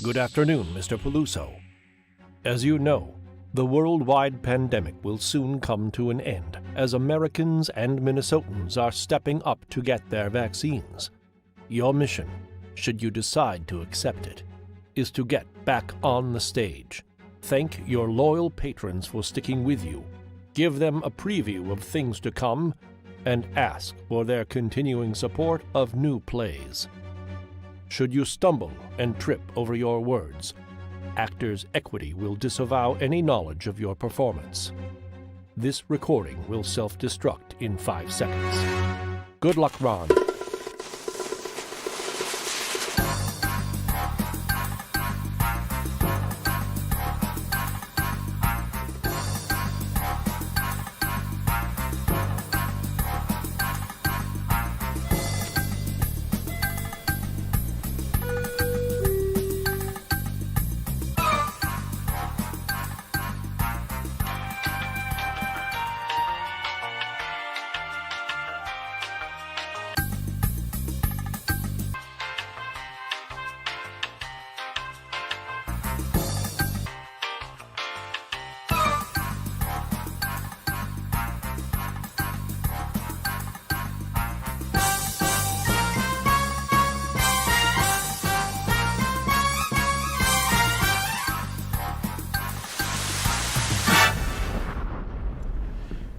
Good afternoon, Mr. Peluso. As you know, the worldwide pandemic will soon come to an end as Americans and Minnesotans are stepping up to get their vaccines. Your mission, should you decide to accept it, is to get back on the stage. Thank your loyal patrons for sticking with you, give them a preview of things to come, and ask for their continuing support of new plays. Should you stumble and trip over your words, Actors Equity will disavow any knowledge of your performance. This recording will self-destruct in 5 seconds. Good luck, Ron.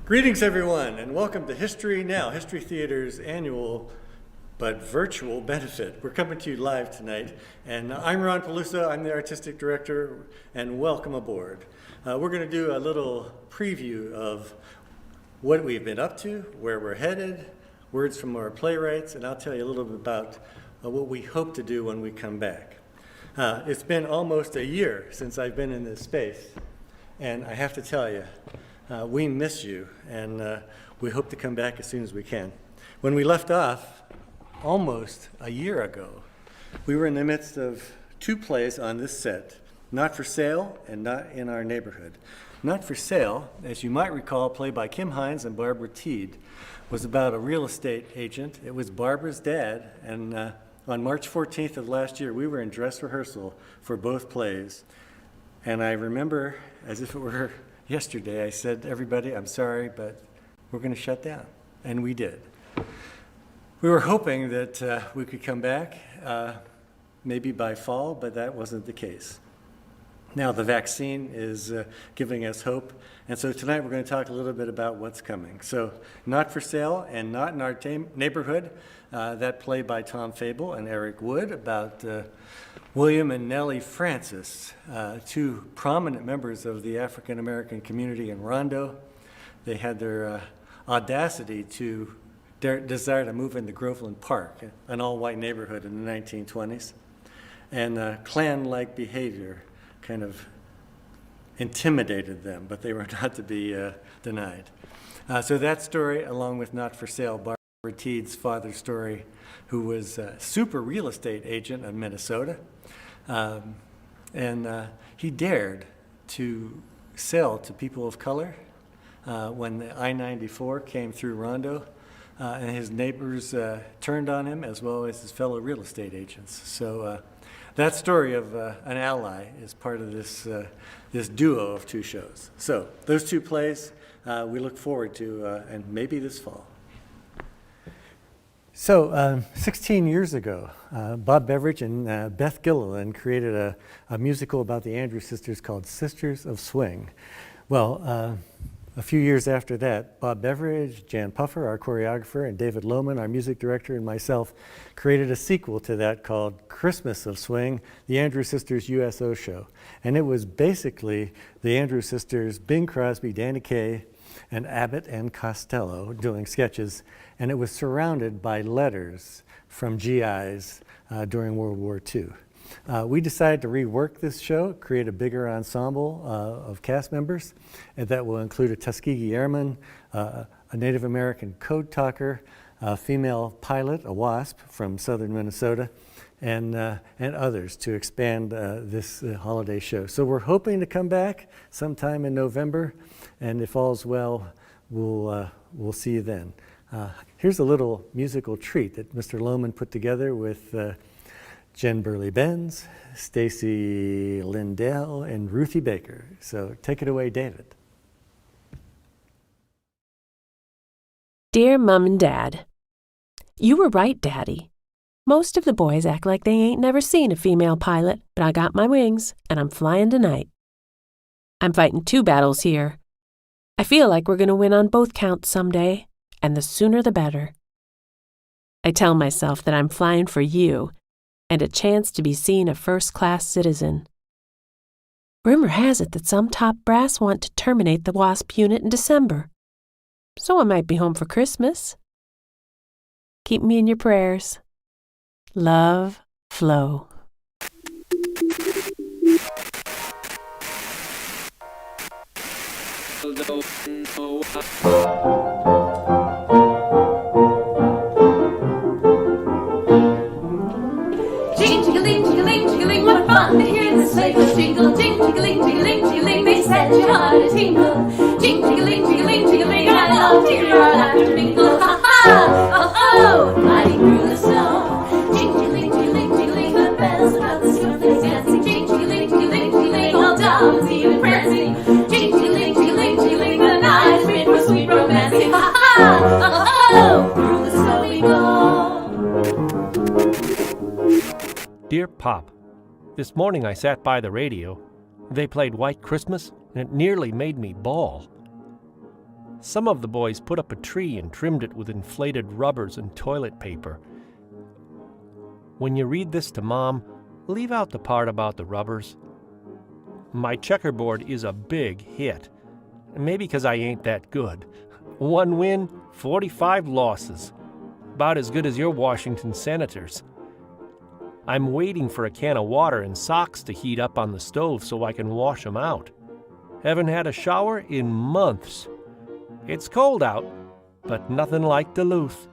Greetings, everyone, and welcome to History Now, History Theater's annual but virtual benefit. We're coming to you live tonight, and I'm Ron Peluso. I'm the artistic director, and welcome aboard. We're going to do a little preview of what we've been up to, where we're headed, words from our playwrights, and I'll tell you a little bit about what we hope to do when we come back. It's been almost a year since I've been in this space, and I have to tell you, we miss you, and we hope to come back as soon as we can. When we left off, almost a year ago, we were in the midst of 2 plays on this set, Not for Sale and Not in Our Neighborhood. Not for Sale, as you might recall, played by Kim Hines and Barbara Teed, was about a real estate agent. It was Barbara's dad, and on March 14th of last year, we were in dress rehearsal for both plays. And I remember, as if it were yesterday, I said to everybody, I'm sorry, but we're going to shut down. And we did. We were hoping that we could come back maybe by fall, but that wasn't the case. Now the vaccine is giving us hope. And so tonight we're going to talk a little bit about what's coming. So Not for Sale and Not in Our Neighborhood, that play by Tom Fable and Eric Wood about William and Nellie Francis, 2 prominent members of the African American community in Rondo. They had their audacity to desire to move into Groveland Park, an all-white neighborhood in the 1920s. And Klan-like behavior kind of intimidated them, but they were not to be denied. So that story, along with Not for Sale, Barbara Teed's father's story, who was a super real estate agent in Minnesota. And he dared to sell to people of color when the I-94 came through Rondo, and his neighbors turned on him as well as his fellow real estate agents. So that story of an ally is part of this duo of 2 shows. So those 2 plays we look forward to, and maybe this fall. So 16 years ago, Bob Beveridge and Beth Gilliland created a musical about the Andrews Sisters called Sisters of Swing. Well, a few years after that, Bob Beveridge, Jan Puffer, our choreographer, and David Lohman, our music director, and myself created a sequel to that called Christmas of Swing, the Andrews Sisters USO show. And it was basically the Andrews Sisters, Bing Crosby, Danny Kaye, and Abbott and Costello doing sketches, and it was surrounded by letters from GIs during World War II. We decided to rework this show, create a bigger ensemble of cast members, and that will include a Tuskegee Airman, a Native American code talker, a female pilot, a WASP from southern Minnesota, and others to expand this holiday show. So we're hoping to come back sometime in November, and if all's well, we'll see you then. Here's a little musical treat that Mr. Lohman put together with Jen Burley-Benz, Stacy Lindell, and Ruthie Baker. So take it away, David. Dear Mom and Dad, you were right, Daddy. Most of the boys act like they ain't never seen a female pilot, but I got my wings, and I'm flying tonight. I'm fighting 2 battles here. I feel like we're going to win on both counts someday, and the sooner the better. I tell myself that I'm flying for you, and a chance to be seen a first-class citizen. Rumor has it that some top brass want to terminate the WASP unit in December, so I might be home for Christmas. Keep me in your prayers. Love, Flo. Jing-jing-a-ling, jing-a-ling, jing-a-ling, what fun to hear the sleigh bells jingle. Jing-jing-a-ling, jing-a-ling, jing-a-ling, they set your heart a tingle. Jing-jing-a-ling, jing-a-ling, jing-a-ling, I love to hear our laughter mingle. Ha-ha, oh-oh, gliding through the snow. Jing-jing-a-ling, jing-a-ling, jing-a-ling, the bells about the snowflakes dancing. Jing-jing-a-ling, jing-a-ling, jing-a-ling, all dolls even prancing. Jing-jing-a-ling, jing-a-ling, jing-a-ling, the night is made for sweet romancing. Ha-ha, oh-oh, through the snow we go. Dear Pop, this morning I sat by the radio. They played White Christmas, and it nearly made me bawl. Some of the boys put up a tree and trimmed it with inflated rubbers and toilet paper. When you read this to Mom, leave out the part about the rubbers. My checkerboard is a big hit. Maybe because I ain't that good. 1 win, 45 losses. About as good as your Washington Senators. I'm waiting for a can of water and socks to heat up on the stove so I can wash them out. Haven't had a shower in months. It's cold out, but nothing like Duluth.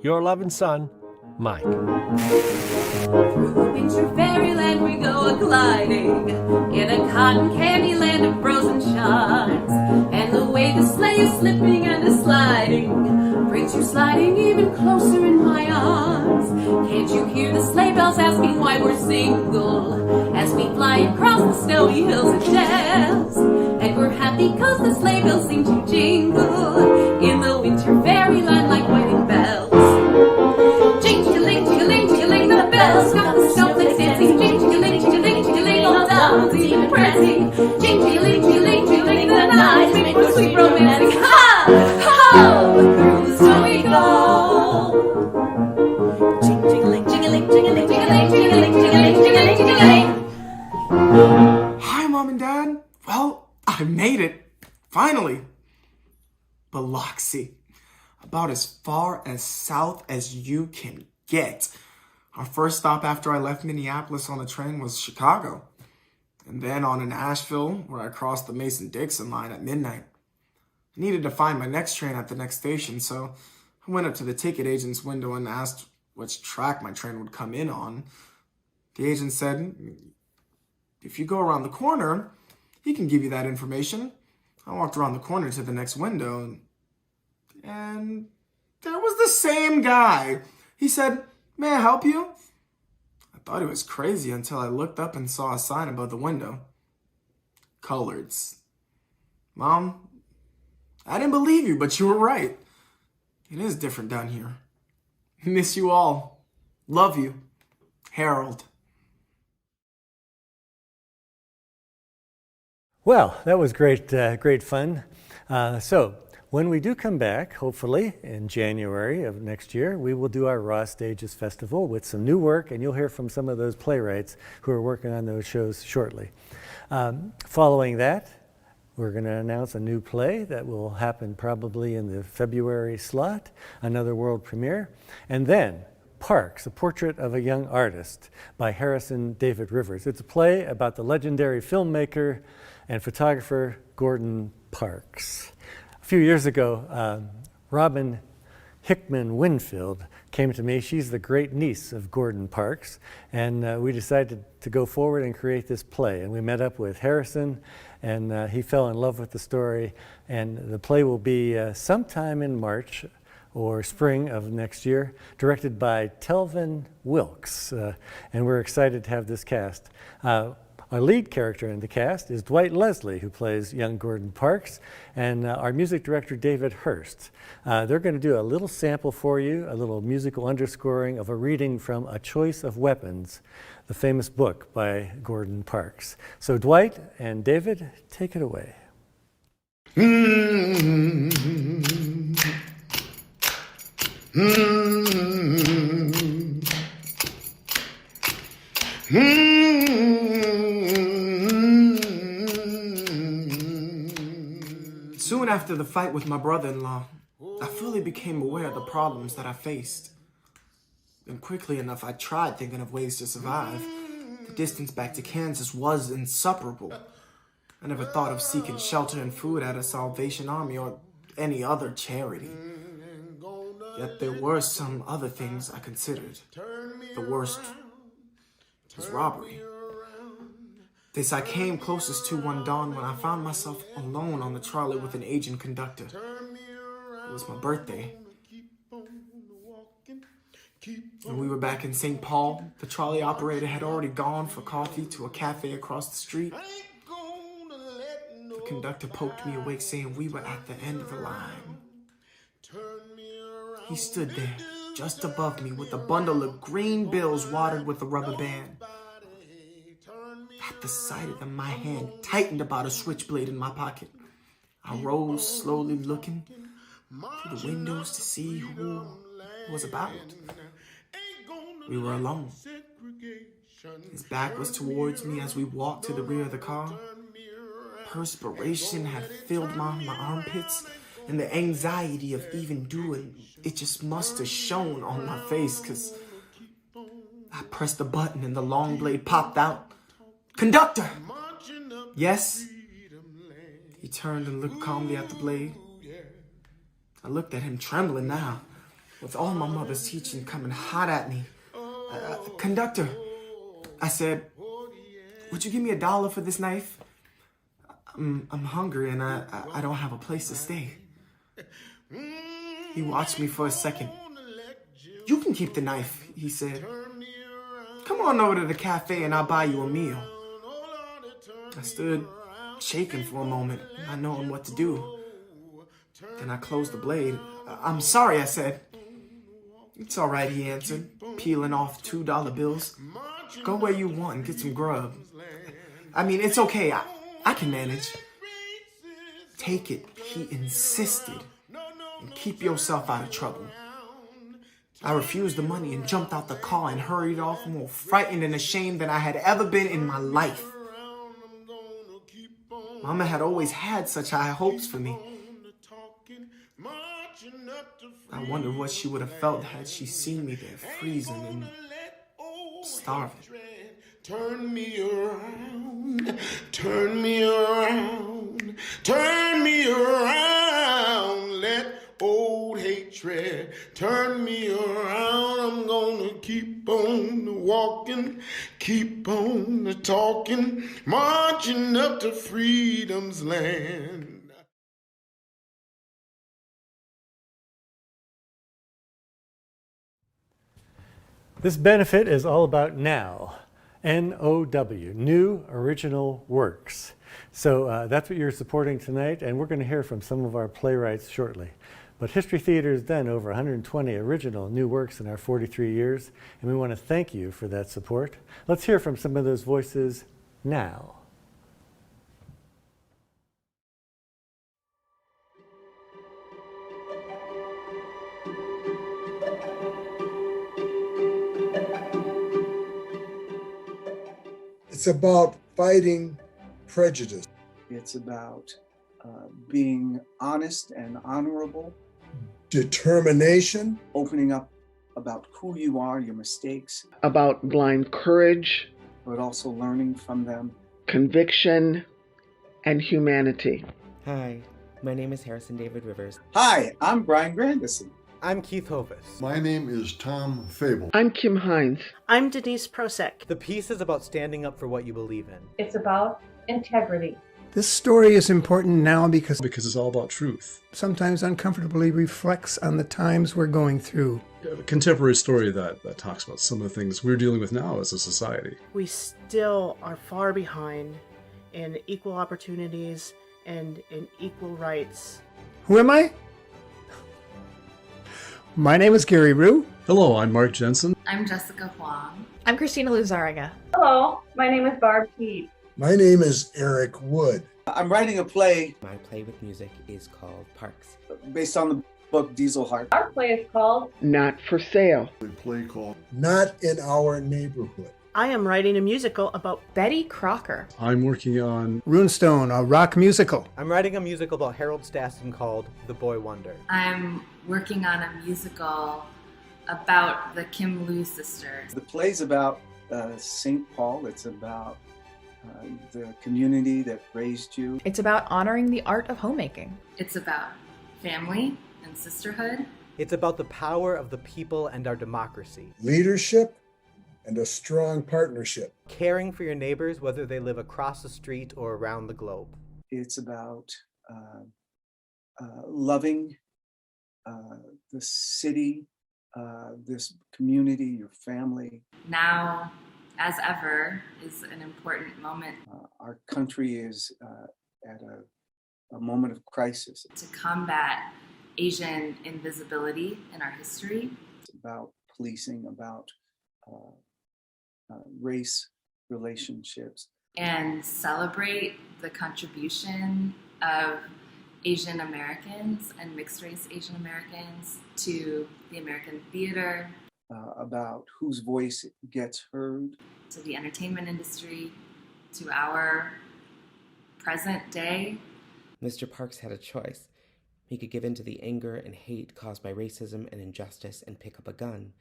Your loving son, Mike. Through the winter fairyland we go a-gliding, in a cotton candy land of frozen charms. And the way the sleigh is slipping and is sliding brings you sliding even closer in my arms. Can't you hear the sleigh bells asking why we're single, as we fly across the snowy hills and dales? And we're happy 'cause the sleigh bells seem to jingle in the winter fairyland like wedding bells. Jing-jing-a-ling, jing-a-ling, jing-a-ling, the bells got the snowflakes dancing. Jing-jing-a-ling, jing-a-ling, jing-a-ling, all dolls even prancing. Jing-jing-a-ling, jing-a-ling, jing-a-ling, the night made for sweet romancing. Ha! Ho! Through the snow we go. Jing-jing-a-ling, jing-a-ling, jing-a-ling, jing-a-ling, jing-a-ling, jing-a-ling, jing-a-ling, jing-a-ling. Hi, Mom and Dad. Well, I made it. Finally. Biloxi. About as far as south as you can get. Our first stop after I left Minneapolis on the train was Chicago. And then on in Asheville, where I crossed the Mason-Dixon line at midnight. I needed to find my next train at the next station, so I went up to the ticket agent's window and asked which track my train would come in on. The agent said, if you go around the corner, he can give you that information. I walked around the corner to the next window, and there was the same guy. He said, may I help you? I thought he was crazy until I looked up and saw a sign above the window. Coloreds. Mom, I didn't believe you, but you were right. It is different down here. Miss you all. Love you. Harold. Well, that was great, great fun. So when we do come back, hopefully in January of next year, we will do our Raw Stages Festival with some new work, and you'll hear from some of those playwrights who are working on those shows shortly. Following that, we're going to announce a new play that will happen probably in the February slot, another world premiere, and then Parks, A Portrait of a Young Artist by Harrison David Rivers. It's a play about the legendary filmmaker and photographer Gordon Parks. A few years ago, Robin Hickman Winfield came to me. She's the great niece of Gordon Parks, and we decided to go forward and create this play. And we met up with Harrison, and he fell in love with the story. And the play will be sometime in March or spring of next year, directed by Telvin Wilkes. And we're excited to have this cast. Our lead character in the cast is Dwight Leslie, who plays young Gordon Parks, and our music director, David Hurst. They're going to do a little sample for you, a little musical underscoring of a reading from A Choice of Weapons, the famous book by Gordon Parks. So Dwight and David, take it away. Soon after the fight with my brother-in-law, I fully became aware of the problems that I faced. And quickly enough, I tried thinking of ways to survive. The distance back to Kansas was insupportable. I never thought of seeking shelter and food at a Salvation Army or any other charity. Yet there were some other things I considered. The worst was robbery. This I came closest to one dawn when I found myself alone on the trolley with an aging conductor. It was my birthday. When we were back in St. Paul, the trolley operator had already gone for coffee to a cafe across the street. The conductor poked me awake, saying we were at the end of the line. He stood there, just above me, with a bundle of green bills watered with a rubber band. At the sight of them, my hand tightened about a switchblade in my pocket. I rose, slowly looking through the windows to see who was about. We were alone. His back was towards me as we walked to the rear of the car. Perspiration had filled my armpits, and the anxiety of even doing it just must have shown on my face, because I pressed the button and the long blade popped out. Conductor! Yes? He turned and looked calmly at the blade. I looked at him trembling now, with all my mother's teaching coming hot at me. Conductor, I said, would you give me $1 for this knife? I'm hungry and I don't have a place to stay. He watched me for a second. You can keep the knife, he said. Come on over to the cafe and I'll buy you a meal. I stood shaking for a moment, not knowing what to do. Then I closed the blade. I'm sorry, I said. It's all right, he answered, peeling off $2 bills. Go where you want and get some grub. I mean, it's okay. I can manage. Take it, he insisted, and keep yourself out of trouble. I refused the money and jumped out the car and hurried off, more frightened and ashamed than I had ever been in my life. Mama had always had such high hopes for me. I wonder what she would have felt had she seen me there freezing and starving. Turn me around, turn me around, turn me around, let old hatred turn me around. I'm gonna keep on walking, keep on talking, marching up to freedom's land. This benefit is all about NOW. N-O-W, New Original Works. So that's what you're supporting tonight, and we're going to hear from some of our playwrights shortly. But History Theater has done over 120 original new works in our 43 years, and we want to thank you for that support. Let's hear from some of those voices now. It's about fighting prejudice. It's about being honest and honorable. Determination. Opening up about who you are, your mistakes. About blind courage. But also learning from them. Conviction and humanity. Hi, my name is Harrison David Rivers. Hi, I'm Brian Grandison. I'm Keith Hovis. My name is Tom Fable. I'm Kim Hines. I'm Denise Prosek. The piece is about standing up for what you believe in. It's about integrity. This story is important now because it's all about truth. Sometimes uncomfortably reflects on the times we're going through. A contemporary story that talks about some of the things we're dealing with now as a society. We still are far behind in equal opportunities and in equal rights. Who am I? My name is Gary Rue. Hello, I'm Mark Jensen. I'm Jessica Huang. I'm Christina Luzarraga. Hello, my name is Barb Pete. My name is Eric Wood. I'm writing a play. My play with music is called Parks, based on the book Diesel Heart. Our play is called Not for Sale. A play called Not in Our Neighborhood. I am writing a musical about Betty Crocker. I'm working on Runestone, a rock musical. I'm writing a musical about Harold Stassen called The Boy Wonder. I'm working on a musical about the Kim Lu sisters. The play's about St. Paul. It's about the community that raised you. It's about honoring the art of homemaking. It's about family and sisterhood. It's about the power of the people and our democracy. Leadership and a strong partnership. Caring for your neighbors, whether they live across the street or around the globe. It's about loving the city, this community, your family. Now, as ever, is an important moment. Our country is at a moment of crisis. To combat Asian invisibility in our history. It's about policing, about race relationships. And celebrate the contribution of Asian Americans and mixed race Asian Americans to the American theater. About whose voice gets heard. To the entertainment industry, to our present day. Mr. Parks had a choice. He could give in to the anger and hate caused by racism and injustice and pick up a gun.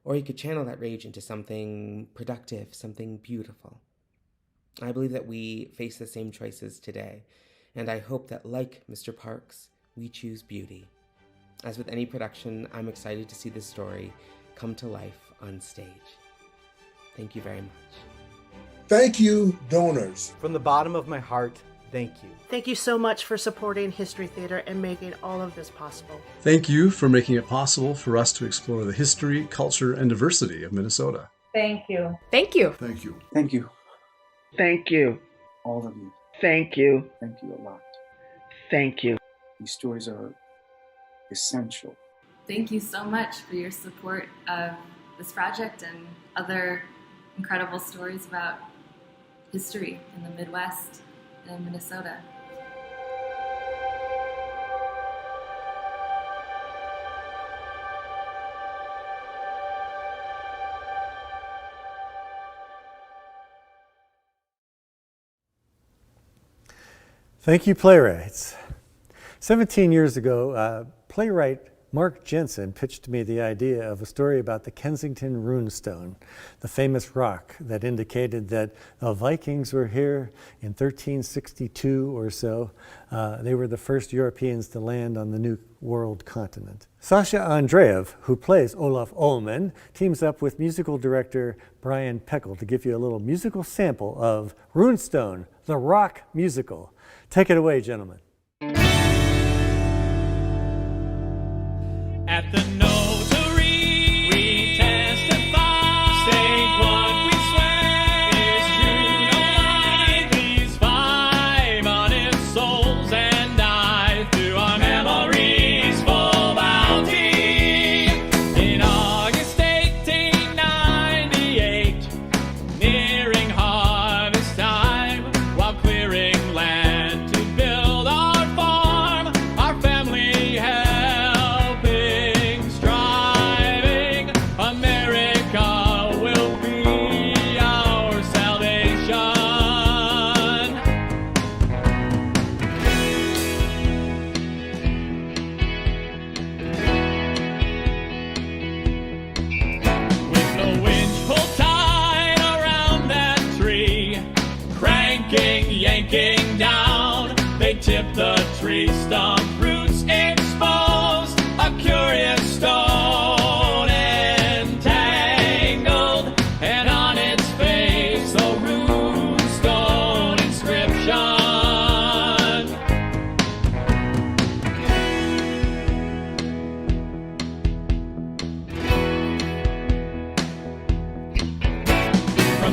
Or he could channel that rage into something productive, something beautiful. I believe that we face the same choices today, and I hope that, like Mr. Parks, we choose beauty. As with any production, I'm excited to see this story come to life on stage. Thank you very much. Thank you, donors. From the bottom of my heart, thank you. Thank you so much for supporting History Theater and making all of this possible. Thank you for making it possible for us to explore the history, culture, and diversity of Minnesota. Thank you. Thank you. Thank you. Thank you. Thank you. All of you. Thank you. Thank you a lot. Thank you. These stories are essential. Thank you so much for your support of this project and other incredible stories about history in the Midwest and Minnesota. Thank you, playwrights. 17 years ago, playwright Mark Jensen pitched to me the idea of a story about the Kensington Runestone, the famous rock that indicated that the Vikings were here in 1362 or so. They were the first Europeans to land on the New World continent. Sasha Andreev, who plays Olaf Ullman, teams up with musical director Brian Peckel to give you a little musical sample of Runestone, the rock musical. Take it away, gentlemen. At the notary, we testify, state what we swear is true, no lie. These 5 honest souls and I, through our memories full bounty. In August 1898, nearing harvest time, while clearing land to build our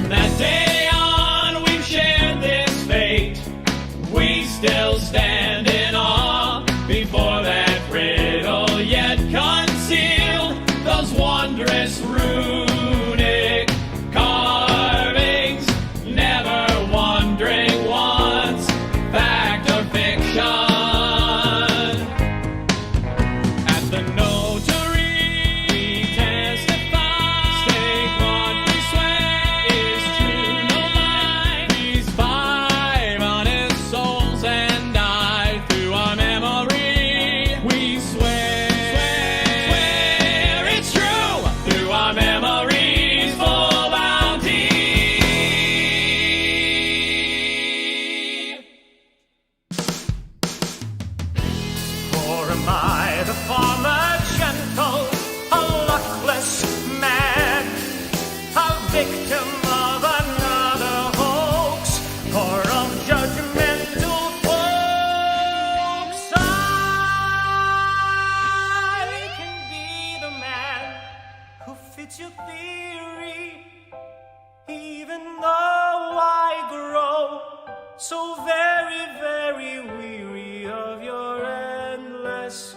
From that day on, we've shared this fate. We still stand in awe before that riddle, yet concealed those wondrous runic carvings, never wondering once, fact or fiction. At the notary, we testify, state what we swear is true, no lie. These 5 honest souls and I, through our memory, we swear it's true, through our memories full bounty. Or am I the farmer gentle, a luckless man, a victim of another hoax, or of judgmental folks? I can be the man who fits your theory, even though I grow so very, very weary of your endless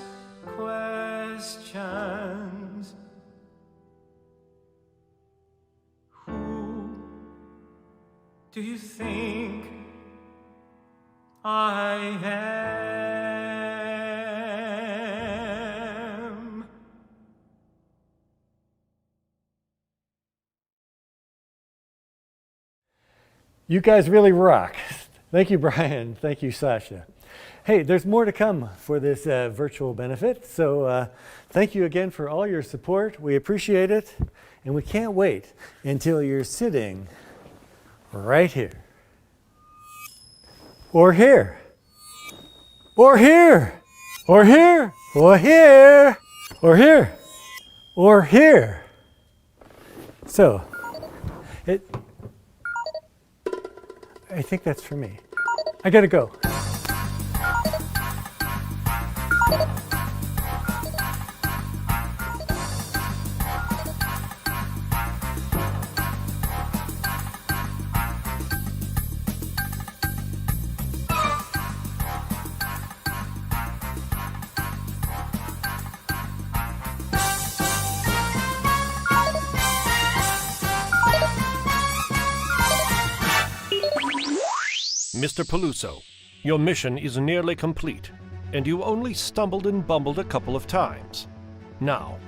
questions. Who do you think I am? You guys really rock. Thank you, Brian. Thank you, Sasha. Hey, there's more to come for this virtual benefit. So thank you again for all your support. We appreciate it. And we can't wait until you're sitting right here. Or here. Or here. Or here. Or here. Or here. Or here. So, I think that's for me. I gotta go. Mr. Peluso, your mission is nearly complete, and you only stumbled and bumbled a couple of times. Now,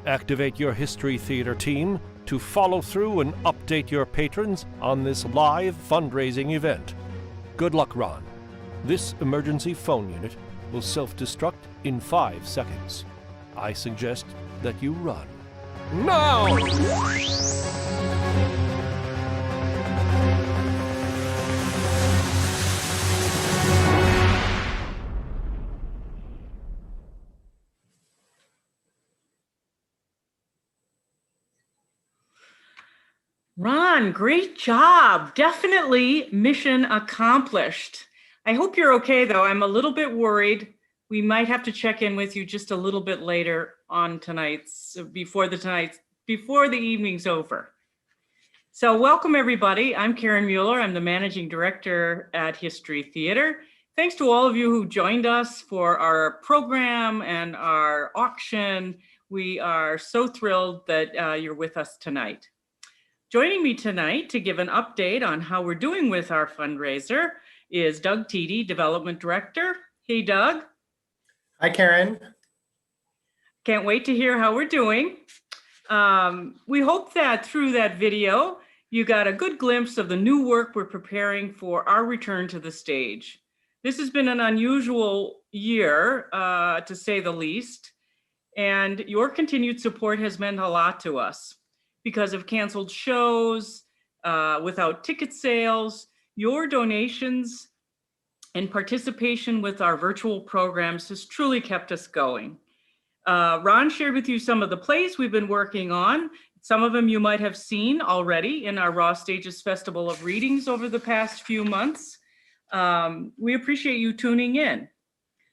activate your History Theater team to follow through and update your patrons on this live fundraising event. Good luck, Ron. This emergency phone unit will self-destruct in 5 seconds. I suggest that you run. Now! Ron, great job. Definitely mission accomplished. I hope you're okay, though. I'm a little bit worried. We might have to check in with you just a little bit later on before the evening's over. So welcome, everybody. I'm Karen Mueller. I'm the Managing Director at History Theater. Thanks to all of you who joined us for our program and our auction. We are so thrilled that you're with us tonight. Joining me tonight to give an update on how we're doing with our fundraiser is Doug Teedy, Development Director. Hey, Doug. Hi, Karen. Can't wait to hear how we're doing. We hope that through that video, you got a good glimpse of the new work we're preparing for our return to the stage. This has been an unusual year, to say the least, and your continued support has meant a lot to us. Because of canceled shows, without ticket sales, your donations and participation with our virtual programs has truly kept us going. Ron shared with you some of the plays we've been working on. Some of them you might have seen already in our Raw Stages Festival of Readings over the past few months. We appreciate you tuning in.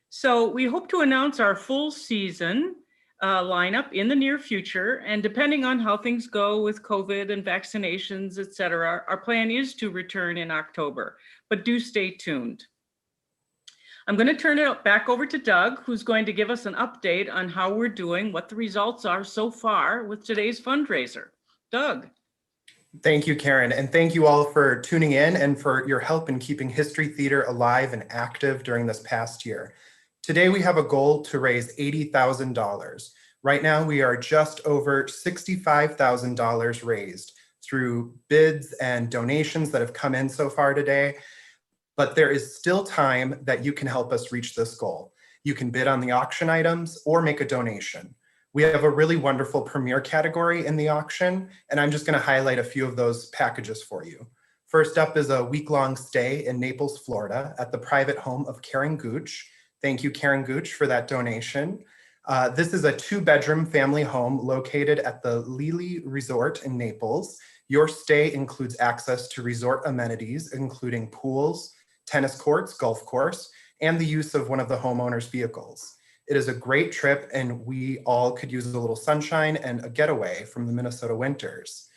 So we hope to announce our full season lineup in the near future. And depending on how things go with COVID and vaccinations, et cetera, our plan is to return in October, but do stay tuned. I'm going to turn it back over to Doug, who's going to give us an update on how we're doing, what the results are so far with today's fundraiser. Doug. Thank you, Karen, and thank you all for tuning in and for your help in keeping History Theater alive and active during this past year. Today, we have a goal to raise $80,000. Right now, we are just over $65,000 raised through bids and donations that have come in so far today. But there is still time that you can help us reach this goal. You can bid on the auction items or make a donation. We have a really wonderful premier category in the auction, and I'm just going to highlight a few of those packages for you. First up is a week-long stay in Naples, Florida at the private home of Karen Gooch. Thank you, Karen Gooch, for that donation. This is a 2-bedroom family home located at the Lili Resort in Naples. Your stay includes access to resort amenities, including pools, tennis courts, golf course, and the use of one of the homeowner's vehicles. It is a great trip, and we all could use a little sunshine and a getaway from the Minnesota winters.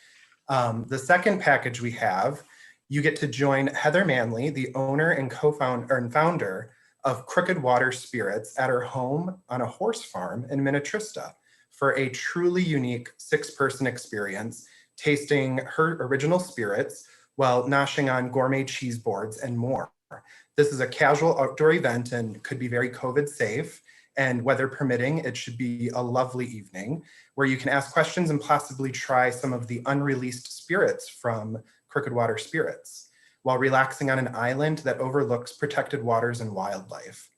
The second package we have, you get to join Heather Manley, the owner and co-founder and founder of Crooked Water Spirits, at her home on a horse farm in Minnetrista for a truly unique 6-person experience, tasting her original spirits while noshing on gourmet cheese boards and more. This is a casual outdoor event and could be very COVID safe, and weather permitting, it should be a lovely evening where you can ask questions and possibly try some of the unreleased spirits from Crooked Water Spirits while relaxing on an island that overlooks protected waters and wildlife.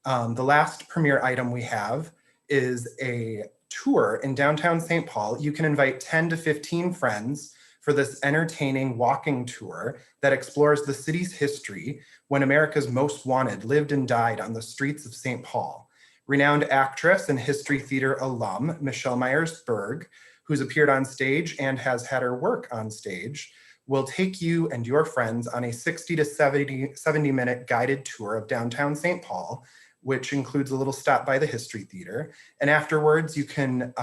The last premier item we have is a tour in downtown St. Paul. You can invite 10 to 15 friends for this entertaining walking tour that explores the city's history when America's Most Wanted lived and died on the streets of St. Paul. Renowned actress and History Theater alum, Michelle Myers-Berg, who's appeared on stage and has had her work on stage, will take you and your friends on a 60 to 70-minute guided tour of downtown St. Paul, which includes a little stop by the History Theater. And afterwards, you can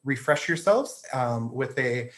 refresh yourselves with a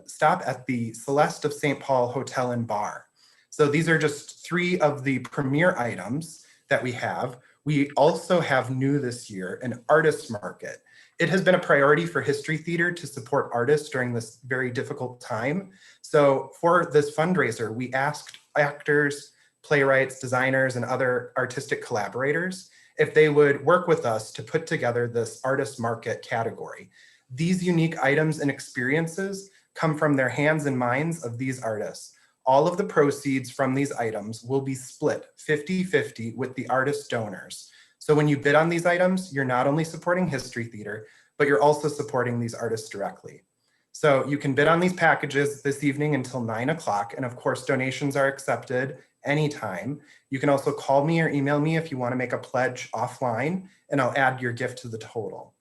stop at the Celeste of St. Paul Hotel and Bar. So these are just 3 of the premier items that we have. We also have new this year an artist market. It has been a priority for History Theater to support artists during this very difficult time. So for this fundraiser, we asked actors, playwrights, designers, and other artistic collaborators if they would work with us to put together this artist market category. These unique items and experiences come from their hands and minds of these artists. All of the proceeds from these items will be split 50-50 with the artist donors. So when you bid on these items, you're not only supporting History Theater, but you're also supporting these artists directly. So you can bid on these packages this evening until 9 o'clock. And of course, donations are accepted anytime. You can also call me or email me if you want to make a pledge offline, and I'll add your gift to the total.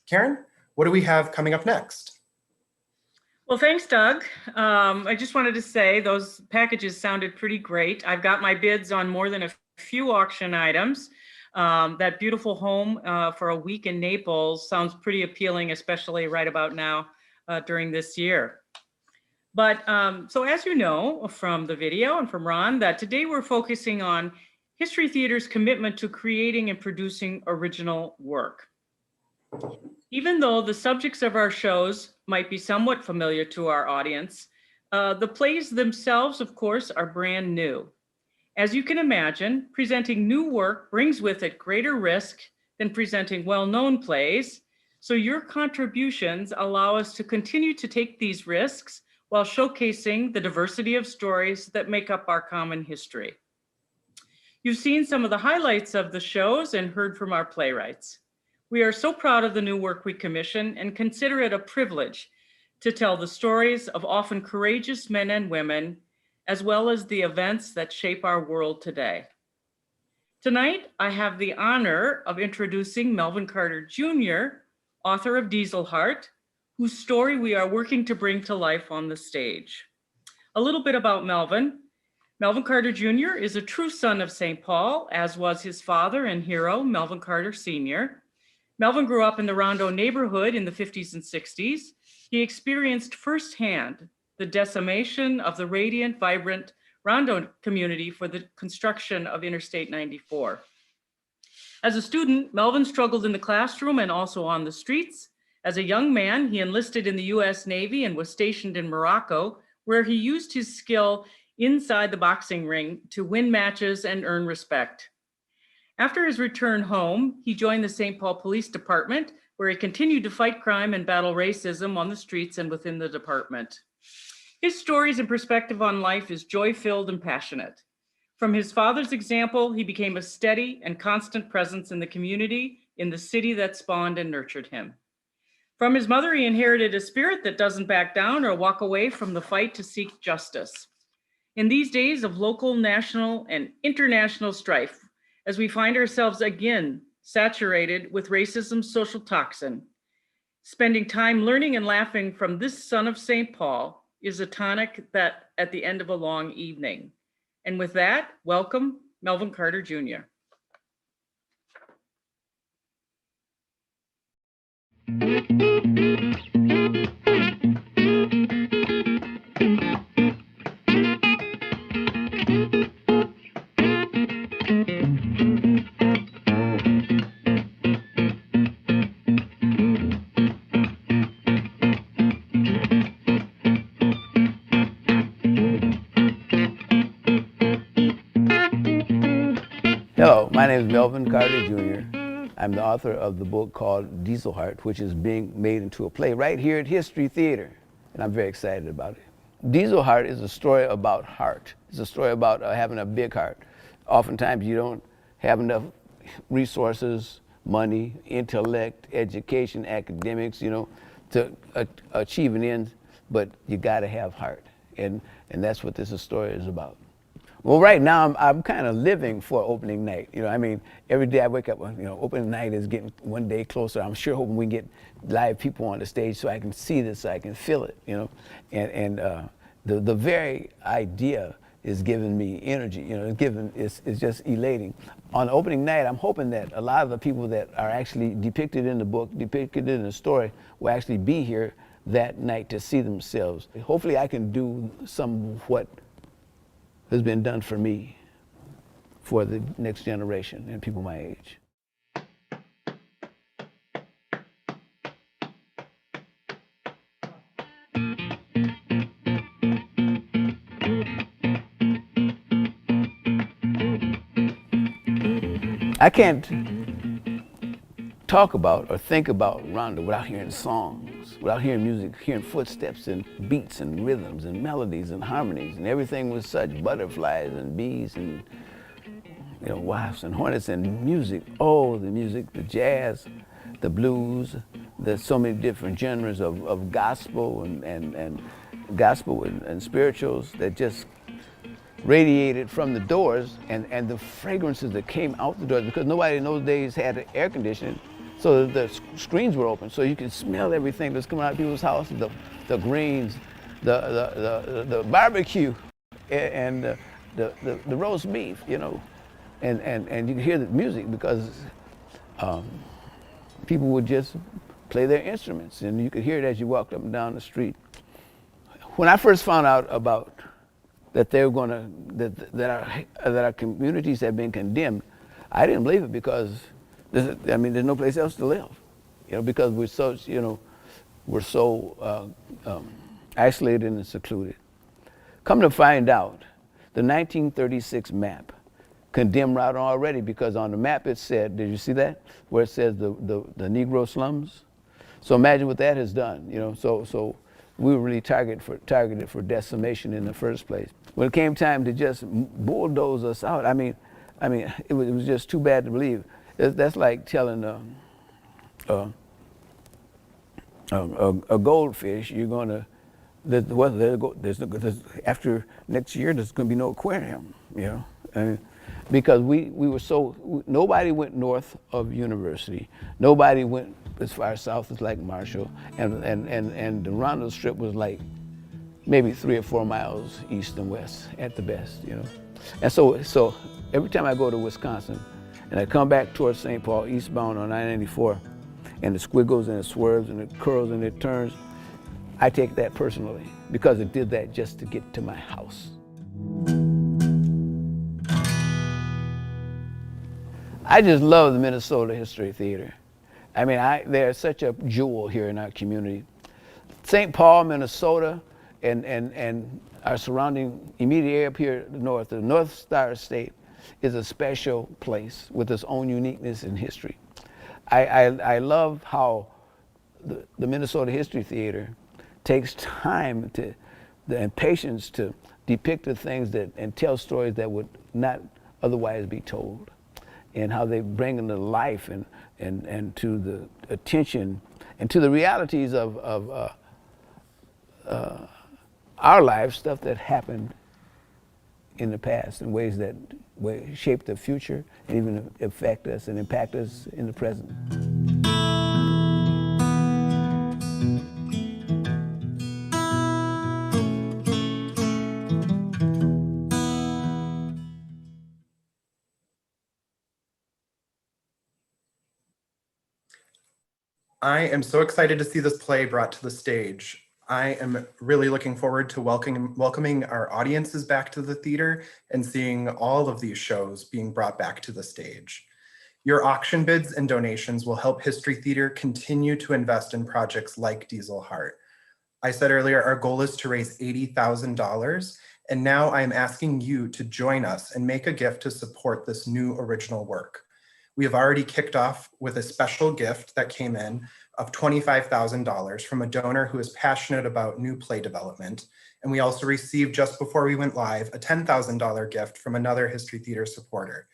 Karen, what do we have coming up next? Well, thanks, Doug. I just wanted to say those packages sounded pretty great. I've got my bids on more than a few auction items. That beautiful home for a week in Naples sounds pretty appealing, especially right about now during this year. But so as you know from the video and from Ron, that today we're focusing on History Theater's commitment to creating and producing original work. Even though the subjects of our shows might be somewhat familiar to our audience, the plays themselves, of course, are brand new. As you can imagine, presenting new work brings with it greater risk than presenting well-known plays, so your contributions allow us to continue to take these risks while showcasing the diversity of stories that make up our common history. You've seen some of the highlights of the shows and heard from our playwrights. We are so proud of the new work we commission and consider it a privilege to tell the stories of often courageous men and women, as well as the events that shape our world today. Tonight, I have the honor of introducing Melvin Carter Jr., author of Diesel Heart, whose story we are working to bring to life on the stage. A little bit about Melvin. Melvin Carter Jr. is a true son of St. Paul, as was his father and hero, Melvin Carter Sr. Melvin grew up in the Rondo neighborhood in the 50s and 60s. He experienced firsthand the decimation of the radiant, vibrant Rondo community for the construction of Interstate 94. As a student, Melvin struggled in the classroom and also on the streets. As a young man, he enlisted in the US Navy and was stationed in Morocco, where he used his skill inside the boxing ring to win matches and earn respect. After his return home, he joined the St. Paul Police Department, where he continued to fight crime and battle racism on the streets and within the department. His stories and perspective on life is joy-filled and passionate. From his father's example, he became a steady and constant presence in the community, in the city that spawned and nurtured him. From his mother, he inherited a spirit that doesn't back down or walk away from the fight to seek justice. In these days of local, national, and international strife, as we find ourselves again saturated with racism's social toxin, spending time learning and laughing from this son of St. Paul is a tonic that at the end of a long evening. And with that, welcome Melvin Carter Jr. Hello, my name is Melvin Carter Jr. I'm the author of the book called Diesel Heart, which is being made into a play right here at History Theater, and I'm very excited about it. Diesel Heart is a story about heart. It's a story about having a big heart. Oftentimes you don't have enough resources, money, intellect, education, academics, to achieve an end, but you gotta have heart, and that's what this story is about. Well, right now I'm kind of living for opening night. Every day I wake up, opening night is getting one day closer. I'm sure hoping we can get live people on the stage so I can see this, so I can feel it, And the very idea is giving me energy, it's just elating. On opening night, I'm hoping that a lot of the people that are actually depicted in the book, depicted in the story, will actually be here that night to see themselves. Hopefully I can do some what has been done for me for the next generation and people my age. I can't talk about or think about Rondo without hearing songs, without hearing music, hearing footsteps and beats and rhythms and melodies and harmonies, and everything was such butterflies and bees and wasps and hornets and music. Oh, the music, the jazz, the blues. There's so many different genres of gospel and gospel and spirituals that just radiated from the doors, and the fragrances that came out the doors, because nobody in those days had air conditioning. So the screens were open, so you could smell everything that's coming out of people's houses, the greens, the barbecue, and the roast beef, and you could hear the music because people would just play their instruments, and you could hear it as you walked up and down the street. When I first found out about that they were going to that our communities had been condemned, I didn't believe it because there's no place else to live, because we're so isolated and secluded. Come to find out, the 1936 map condemned Rondo already, because on the map it said, did you see that, where it says the Negro slums? So imagine what that has done, So we were really targeted for decimation in the first place. When it came time to just bulldoze us out, it was just too bad to believe. That's like telling a goldfish you're going to, after next year there's going to be no aquarium, because we were nobody went north of University, nobody went as far south as like Marshall, and the Rondo Strip was like maybe 3 or 4 miles east and west at the best, And so every time I go to Wisconsin and I come back towards St. Paul eastbound on 994, and it squiggles and it swerves and it curls and it turns. I take that personally because it did that just to get to my house. I just love the Minnesota History Theater. I mean, they're such a jewel here in our community. St. Paul, Minnesota, and our surrounding immediate area up here north, the North Star State, is a special place with its own uniqueness in history. I love how the Minnesota History Theater takes time and patience to depict the things and tell stories that would not otherwise be told, and how they bring them to life and to the attention and to the realities of our lives, stuff that happened in the past in ways that shape the future and even affect us and impact us in the present. I am so excited to see this play brought to the stage. I am really looking forward to welcoming our audiences back to the theater and seeing all of these shows being brought back to the stage. Your auction bids and donations will help History Theater continue to invest in projects like Diesel Heart. I said earlier, our goal is to raise $80,000, and now I am asking you to join us and make a gift to support this new original work. We have already kicked off with a special gift that came in of $25,000 from a donor who is passionate about new play development. And we also received, just before we went live, a $10,000 gift from another History Theater supporter.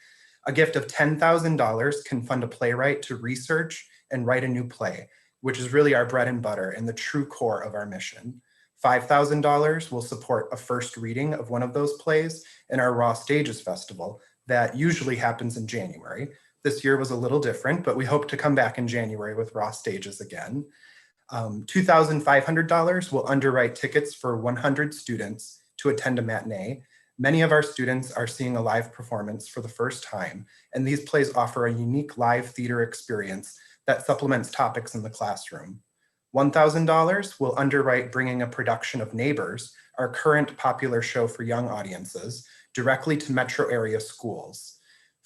A gift of $10,000 can fund a playwright to research and write a new play, which is really our bread and butter and the true core of our mission. $5,000 will support a first reading of one of those plays in our Raw Stages Festival that usually happens in January. This year was a little different, but we hope to come back in January with Raw Stages again. $2,500 will underwrite tickets for 100 students to attend a matinee. Many of our students are seeing a live performance for the first time, and these plays offer a unique live theater experience that supplements topics in the classroom. $1,000 will underwrite bringing a production of Neighbors, our current popular show for young audiences, directly to metro area schools.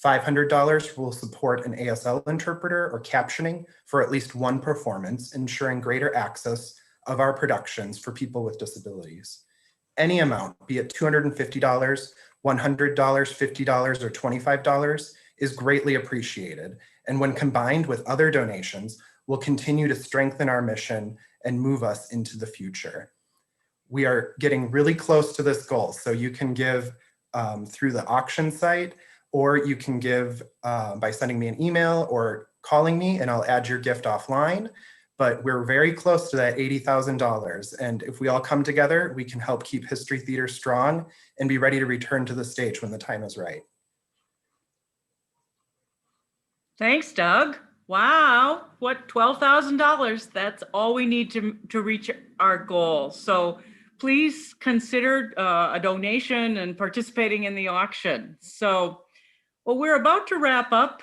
$500 will support an ASL interpreter or captioning for at least one performance, ensuring greater access of our productions for people with disabilities. Any amount, be it $250, $100, $50, or $25, is greatly appreciated. And when combined with other donations, will continue to strengthen our mission and move us into the future. We are getting really close to this goal, so you can give through the auction site, or you can give by sending me an email or calling me, and I'll add your gift offline. But we're very close to that $80,000. And if we all come together, we can help keep History Theater strong and be ready to return to the stage when the time is right. Thanks, Doug. Wow, what, $12,000? That's all we need to reach our goal. So please consider a donation and participating in the auction. So, well, we're about to wrap up.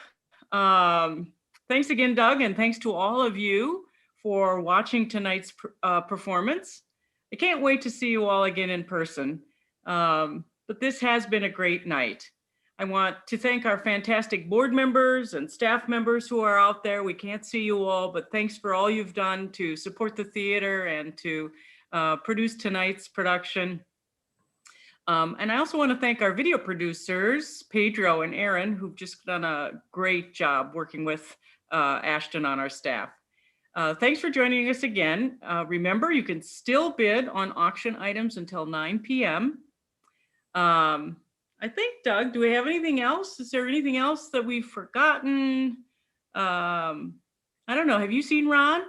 Thanks again, Doug, and thanks to all of you for watching tonight's performance. I can't wait to see you all again in person. But this has been a great night. I want to thank our fantastic board members and staff members who are out there. We can't see you all, but thanks for all you've done to support the theater and to produce tonight's production. And I also want to thank our video producers, Pedro and Aaron, who've just done a great job working with Ashton on our staff. Thanks for joining us again. Remember, you can still bid on auction items until 9 p.m. I think, Doug, do we have anything else? Is there anything else that we've forgotten? I don't know. Have you seen Ron?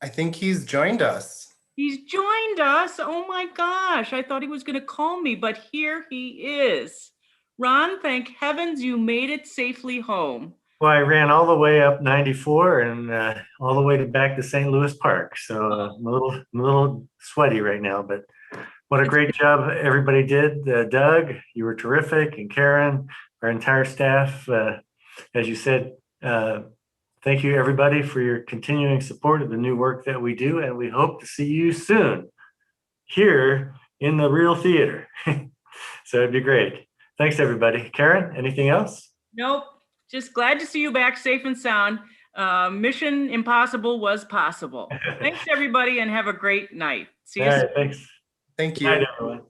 I think he's joined us. He's joined us. Oh my gosh. I thought he was going to call me, but here he is. Ron, thank heavens you made it safely home. Well, I ran all the way up 94 and all the way back to St. Louis Park. So I'm a little sweaty right now, but what a great job everybody did. Doug, you were terrific, and Karen, our entire staff, as you said, Thank you, everybody, for your continuing support of the new work that we do, and we hope to see you soon here in the real theater. So it'd be great. Thanks, everybody. Karen, anything else? Nope. Just glad to see you back safe and sound. Mission impossible was possible. Thanks, everybody, and have a great night. See you All right, soon. thanks. Thank Good you. night, everyone.